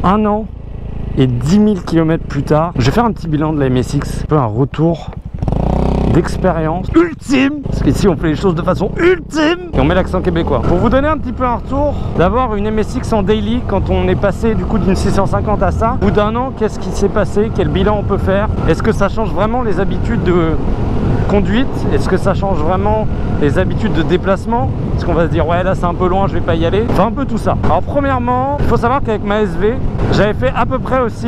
1 an et 10 000 km plus tard, je vais faire un petit bilan de la MSX, un peu un retour d'expérience ultime, parce qu'ici on fait les choses de façon ultime et on met l'accent québécois. Pour vous donner un petit peu un retour, d'avoir une MSX en daily quand on est passé du coup d'une 650 à ça, au bout d'un an, qu'est-ce qui s'est passé, quel bilan on peut faire, est-ce que ça change vraiment les habitudes de conduite, est-ce que ça change vraiment les habitudes de déplacement, est-ce qu'on va se dire ouais là c'est un peu loin, je vais pas y aller, enfin un peu tout ça. Alors premièrement, il faut savoir qu'avec ma SV, j'avais fait à peu près aussi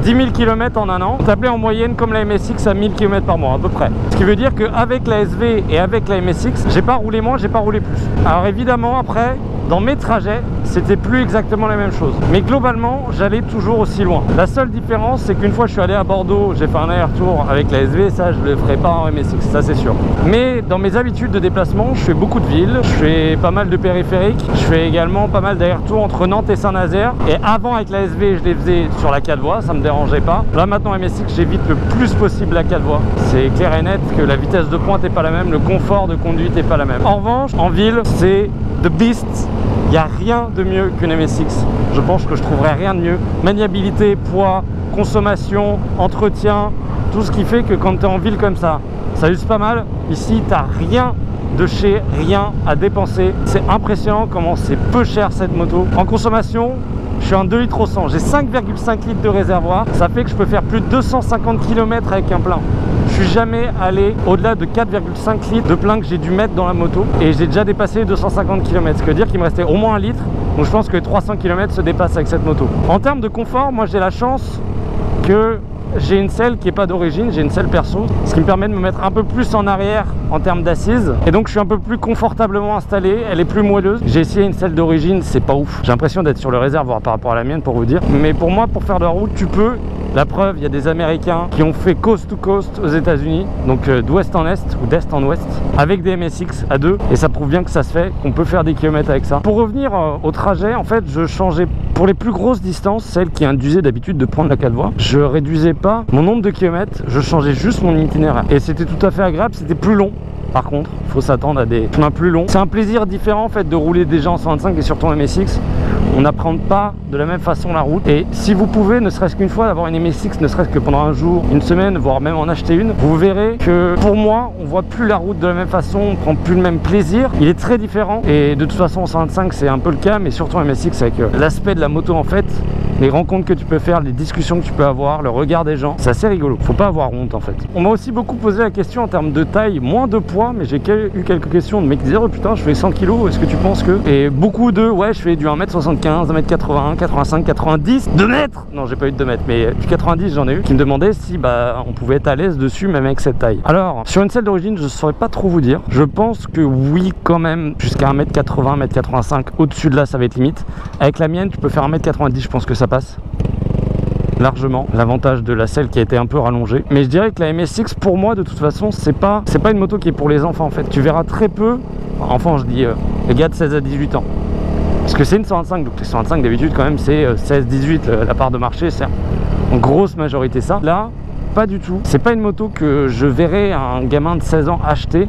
10 000 km en un an, tablé en moyenne comme la MSX à 1000 km par mois à peu près. Ce qui veut dire qu'avec la SV et avec la MSX, j'ai pas roulé moins, j'ai pas roulé plus. Alors évidemment après, dans mes trajets, c'était plus exactement la même chose. Mais globalement, j'allais toujours aussi loin. La seule différence, c'est qu'une fois je suis allé à Bordeaux, j'ai fait un aller-retour avec la SV, ça je le ferai pas en MSX, ça c'est sûr. Mais dans mes habitudes de déplacement, je fais beaucoup de villes, je fais pas mal de périphériques, je fais également pas mal d'allers-retours entre Nantes et Saint-Nazaire. Et avant avec la SV, je les faisais sur la 4 voies, ça me dérangeait pas. Là maintenant MSX, j'évite le plus possible la 4 voies. C'est clair et net que la vitesse de pointe n'est pas la même, le confort de conduite n'est pas la même. En revanche, en ville, c'est The Beast. Il n'y a rien de mieux qu'une MSX. Je pense que je trouverais rien de mieux. Maniabilité, poids, consommation, entretien, tout ce qui fait que quand tu es en ville comme ça use pas mal. Ici, tu n'as rien de chez rien à dépenser. C'est impressionnant comment c'est peu cher cette moto. En consommation, je suis un 2 litres au 100. J'ai 5,5 litres de réservoir. Ça fait que je peux faire plus de 250 km avec un plein. Je suis jamais allé au-delà de 4,5 litres de plein que j'ai dû mettre dans la moto et j'ai déjà dépassé les 250 km, ce qui veut dire qu'il me restait au moins 1 litre, donc je pense que les 300 km se dépassent avec cette moto. En termes de confort, moi j'ai la chance que j'ai une selle qui n'est pas d'origine, j'ai une selle perso, ce qui me permet de me mettre un peu plus en arrière en termes d'assises et donc je suis un peu plus confortablement installé, elle est plus moelleuse. J'ai essayé une selle d'origine, c'est pas ouf, j'ai l'impression d'être sur le réservoir par rapport à la mienne pour vous dire, mais pour moi pour faire de la route tu peux. La preuve, il y a des Américains qui ont fait coast to coast aux États-Unis, donc d'ouest en est ou d'est en ouest, avec des MSX à deux, et ça prouve bien que ça se fait, qu'on peut faire des kilomètres avec ça. Pour revenir au trajet, en fait, je changeais pour les plus grosses distances, celles qui induisaient d'habitude de prendre la 4 voies, je réduisais pas mon nombre de kilomètres, je changeais juste mon itinéraire, et c'était tout à fait agréable, c'était plus long. Par contre, il faut s'attendre à des chemins plus longs. C'est un plaisir différent en fait de rouler déjà en 125 et surtout en MSX. On n'apprend pas de la même façon la route. Et si vous pouvez, ne serait-ce qu'une fois, d'avoir une MSX, ne serait-ce que pendant un jour, une semaine, voire même en acheter une, vous verrez que pour moi, on voit plus la route de la même façon, on prend plus le même plaisir. Il est très différent. Et de toute façon, en 125, c'est un peu le cas, mais surtout en MSX avec l'aspect de la moto en fait. Les rencontres que tu peux faire, les discussions que tu peux avoir, le regard des gens, c'est assez rigolo. Faut pas avoir honte en fait. On m'a aussi beaucoup posé la question en termes de taille, moins de poids, mais j'ai eu quelques questions de mecs qui disaient oh putain je fais 100 kg, est-ce que tu penses que... Et beaucoup de ouais je fais du 1m75, 1m80, 85, 90, 2 mètres. Non j'ai pas eu de 2 mètres, mais du 90 j'en ai eu qui me demandaient si on pouvait être à l'aise dessus même avec cette taille. Alors sur une selle d'origine je saurais pas trop vous dire. Je pense que oui quand même jusqu'à 1m80, 1m85, au-dessus de là ça va être limite. Avec la mienne tu peux faire 1m90, je pense que ça passe largement, l'avantage de la selle qui a été un peu rallongée. Mais je dirais que la MSX pour moi de toute façon c'est pas une moto qui est pour les enfants en fait. Tu verras très peu, enfants je dis les gars de 16 à 18 ans. Parce que c'est une 125, donc les 125 d'habitude quand même c'est 16-18 la part de marché, c'est en grosse majorité ça. Là, pas du tout. C'est pas une moto que je verrais un gamin de 16 ans acheter,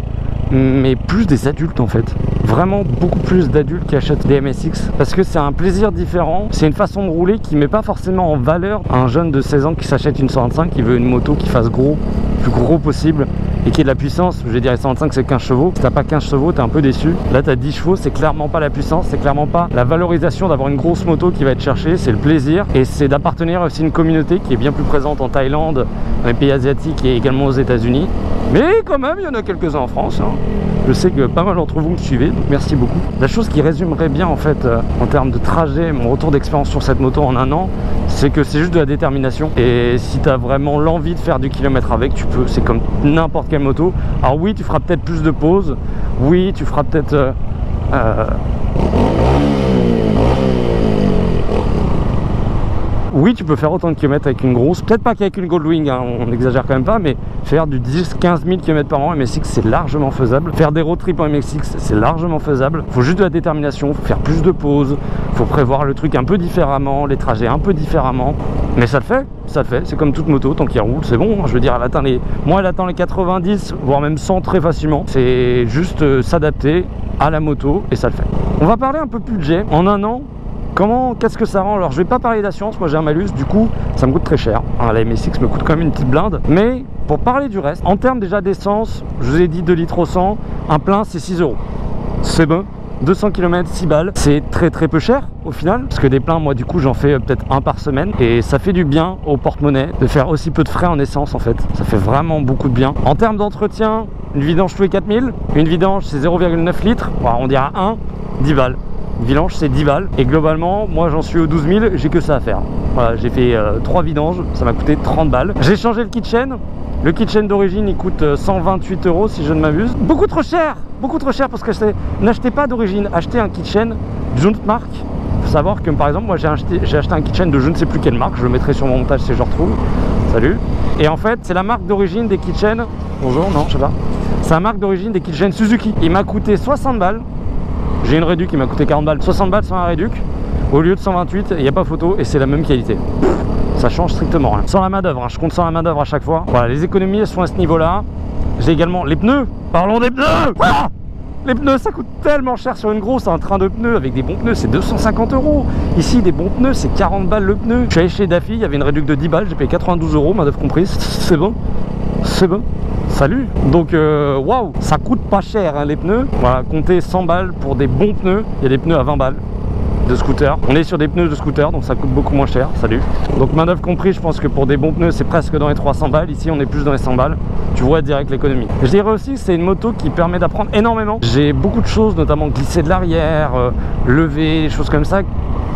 mais plus des adultes en fait. Vraiment beaucoup plus d'adultes qui achètent des MSX parce que c'est un plaisir différent, c'est une façon de rouler qui met pas forcément en valeur un jeune de 16 ans qui s'achète une 125, qui veut une moto qui fasse gros, plus gros possible et qui ait de la puissance. Je vais dire 125 c'est 15 chevaux, si t'as pas 15 chevaux t'es un peu déçu. Là t'as 10 chevaux, c'est clairement pas la puissance, c'est clairement pas la valorisation d'avoir une grosse moto qui va être cherchée, c'est le plaisir et c'est d'appartenir aussi à une communauté qui est bien plus présente en Thaïlande, dans les pays asiatiques et également aux États-Unis. Mais quand même, il y en a quelques-uns en France. Hein. Je sais que pas mal d'entre vous me suivez, donc merci beaucoup. La chose qui résumerait bien en fait en termes de trajet, mon retour d'expérience sur cette moto en un an, c'est que c'est juste de la détermination. Et si tu as vraiment l'envie de faire du kilomètre avec, tu peux, c'est comme n'importe quelle moto. Alors oui, tu feras peut-être plus de pauses, oui, tu feras peut-être... Oui, tu peux faire autant de kilomètres avec une grosse, peut-être pas qu'avec une Goldwing, hein, on n'exagère quand même pas, mais faire du 10-15 000 km par an MSX, c'est largement faisable. Faire des road trips en MSX, c'est largement faisable. Faut juste de la détermination, faut faire plus de pauses, faut prévoir le truc un peu différemment, les trajets un peu différemment. Mais ça le fait, c'est comme toute moto, tant qu'il roule, c'est bon. Je veux dire, elle atteint moi elle atteint les 90, voire même 100 très facilement. C'est juste s'adapter à la moto et ça le fait. On va parler un peu budget. En un an, Qu'est-ce que ça rend? Alors je vais pas parler d'assurance, moi j'ai un malus, du coup ça me coûte très cher, hein, la MSX me coûte quand même une petite blinde. Mais pour parler du reste, en termes déjà d'essence, je vous ai dit 2 litres au 100, un plein c'est 6 €. C'est bon. 200 km, 6 balles, c'est très peu cher au final, parce que des pleins, moi du coup j'en fais peut-être un par semaine, et ça fait du bien au porte-monnaie de faire aussi peu de frais en essence en fait, ça fait vraiment beaucoup de bien. En termes d'entretien, une vidange tous les 4000, une vidange c'est 0,9 litres, bon, on dira 10 balles. Une vidange c'est 10 balles, et globalement moi j'en suis aux 12 000, j'ai que ça à faire. Voilà, j'ai fait 3 vidanges, ça m'a coûté 30 balles. J'ai changé le kitchen. Le kitchen d'origine il coûte 128 € si je ne m'abuse. Beaucoup trop cher parce que n'achetez pas d'origine, achetez un kitchen d'une autre marque. Il faut savoir que par exemple moi j'ai acheté un kitchen de je ne sais plus quelle marque, je le mettrai sur mon montage si je retrouve. Salut. Et en fait c'est la marque d'origine des kitchens. Bonjour, non je sais pas. C'est la marque d'origine des kitchens Suzuki. Il m'a coûté 60 balles. J'ai une réduc qui m'a coûté 40 balles. 60 balles sans la réduc. Au lieu de 128, il n'y a pas photo et c'est la même qualité. Ça change strictement rien. Sans la main d'œuvre, hein. Je compte sans la main d'œuvre à chaque fois. Voilà, les économies elles sont à ce niveau-là. J'ai également les pneus. Parlons des pneus. Ah, les pneus, ça coûte tellement cher sur une grosse. Un train de pneus avec des bons pneus, c'est 250 €. Ici, des bons pneus, c'est 40 balles le pneu. Je suis allé chez Daffy, il y avait une réduction de 10 balles. J'ai payé 92 €, main d'œuvre comprise. C'est bon. C'est bon. Salut. Donc, waouh, ça coûte pas cher hein, les pneus. Voilà, comptez 100 balles pour des bons pneus. Il y a des pneus à 20 balles. De scooter. On est sur des pneus de scooter, donc ça coûte beaucoup moins cher. Salut. Donc main d'œuvre compris, je pense que pour des bons pneus c'est presque dans les 300 balles. Ici on est plus dans les 100 balles. Tu vois direct l'économie. Je dirais aussi que c'est une moto qui permet d'apprendre énormément. J'ai beaucoup de choses, notamment glisser de l'arrière, lever, des choses comme ça,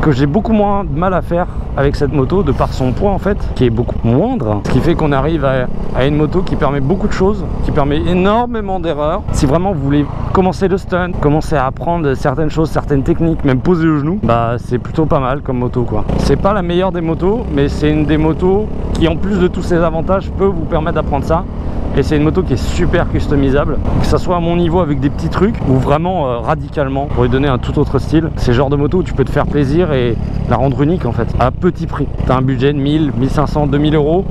que j'ai beaucoup moins de mal à faire avec cette moto de par son poids en fait, qui est beaucoup moindre. Ce qui fait qu'on arrive à une moto qui permet beaucoup de choses, qui permet énormément d'erreurs. Si vraiment vous voulez commencer le stunt, commencer à apprendre certaines choses, certaines techniques, même poser le genou, bah c'est plutôt pas mal comme moto quoi. C'est pas la meilleure des motos, mais c'est une des motos qui en plus de tous ses avantages peut vous permettre d'apprendre ça. Et c'est une moto qui est super customisable, que ça soit à mon niveau avec des petits trucs ou vraiment radicalement pour lui donner un tout autre style. C'est le genre de moto où tu peux te faire plaisir et la rendre unique en fait, à petit prix. Tu as un budget de 1000, 1500, 2000 €.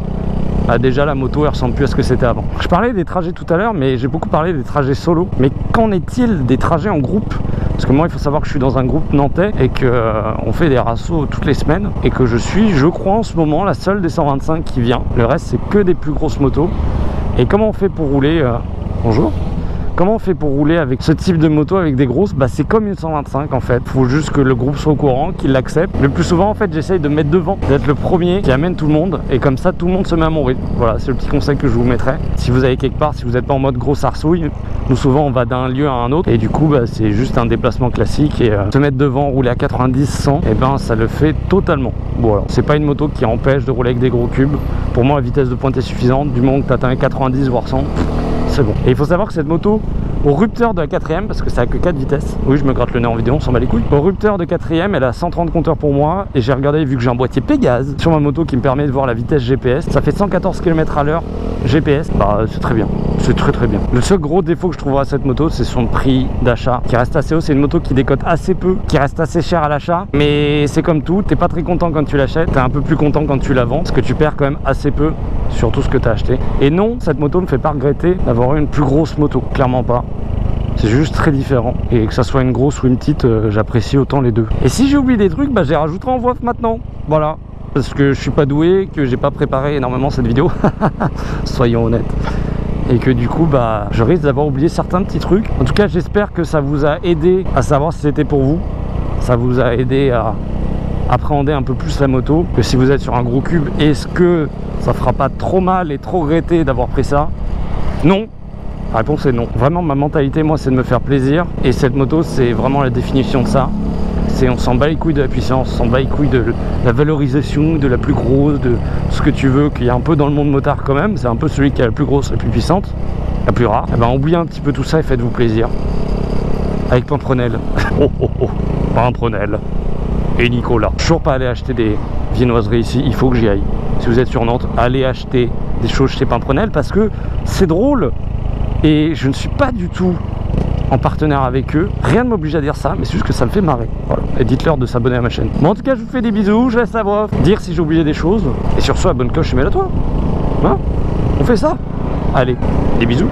Bah déjà la moto elle ressemble plus à ce que c'était avant. Je parlais des trajets tout à l'heure, mais j'ai beaucoup parlé des trajets solo. Mais qu'en est-il des trajets en groupe? Parce que moi il faut savoir que je suis dans un groupe nantais et que on fait des rassos toutes les semaines et que je suis, je crois en ce moment, la seule des 125 qui vient. Le reste c'est que des plus grosses motos. Et comment on fait pour rouler bonjour. Comment on fait pour rouler avec ce type de moto avec des grosses? Bah c'est comme une 125 en fait. Faut juste que le groupe soit au courant, qu'il l'accepte. Le plus souvent en fait j'essaye de me mettre devant, d'être le premier qui amène tout le monde. Et comme ça tout le monde se met à mon rythme. Voilà, c'est le petit conseil que je vous mettrai. Si vous allez quelque part, si vous n'êtes pas en mode grosse arsouille, nous souvent on va d'un lieu à un autre. Et du coup bah, c'est juste un déplacement classique. Et se mettre devant, rouler à 90, 100, et ben ça le fait totalement. Voilà, c'est pas une moto qui empêche de rouler avec des gros cubes. Pour moi la vitesse de pointe est suffisante. Du moment que tu atteins 90 voire 100, c'est bon. Et il faut savoir que cette moto, au rupteur de la 4ème, parce que ça a que 4 vitesses, oui je me gratte le nez en vidéo, on s'en bat les couilles. Au rupteur de 4ème, elle a 130 compteurs pour moi, et j'ai regardé, vu que j'ai un boîtier Pégase sur ma moto qui me permet de voir la vitesse GPS, ça fait 114 km à l'heure GPS, bah c'est très bien, c'est très bien. Le seul gros défaut que je trouverai à cette moto, c'est son prix d'achat, qui reste assez haut. C'est une moto qui décote assez peu, qui reste assez cher à l'achat, mais c'est comme tout, t'es pas très content quand tu l'achètes, t'es un peu plus content quand tu la vends, parce que tu perds quand même assez peu sur tout ce que tu as acheté. Et non, cette moto me fait pas regretter d'avoir eu une plus grosse moto, clairement pas. C'est juste très différent, et que ça soit une grosse ou une petite, j'apprécie autant les deux. Et si j'ai oublié des trucs, bah j'ai rajouté en voix maintenant, voilà, parce que je suis pas doué, que j'ai pas préparé énormément cette vidéo, soyons honnêtes, et que du coup bah je risque d'avoir oublié certains petits trucs. En tout cas j'espère que ça vous a aidé à savoir si c'était pour vous, ça vous a aidé à appréhender un peu plus la moto, que si vous êtes sur un gros cube, est-ce que ça fera pas trop mal et trop regretter d'avoir pris ça? Non. La réponse est non. Vraiment ma mentalité moi c'est de me faire plaisir, et cette moto c'est vraiment la définition de ça. C'est on s'en bat les couilles de la puissance, on s'en bat les couilles de la valorisation, de la plus grosse, de ce que tu veux, qu'il y a un peu dans le monde motard quand même. C'est un peu celui qui a la plus grosse, la plus puissante, la plus rare. Et ben oubliez un petit peu tout ça et faites-vous plaisir. Avec Pamprenelle. Oh oh oh, Pamprenelle. Et Nicolas. Toujours pas aller acheter des viennoiseries ici, il faut que j'y aille. Si vous êtes sur Nantes, allez acheter des choses chez Pamprenelle parce que c'est drôle. Et je ne suis pas du tout en partenaire avec eux. Rien ne m'oblige à dire ça, mais c'est juste que ça me fait marrer. Voilà. Et dites-leur de s'abonner à ma chaîne. Bon, en tout cas, je vous fais des bisous. Je laisse la voix dire si j'ai oublié des choses. Et sur ce, la bonne cloche, mets-la toi. Hein? On fait ça? Allez, des bisous.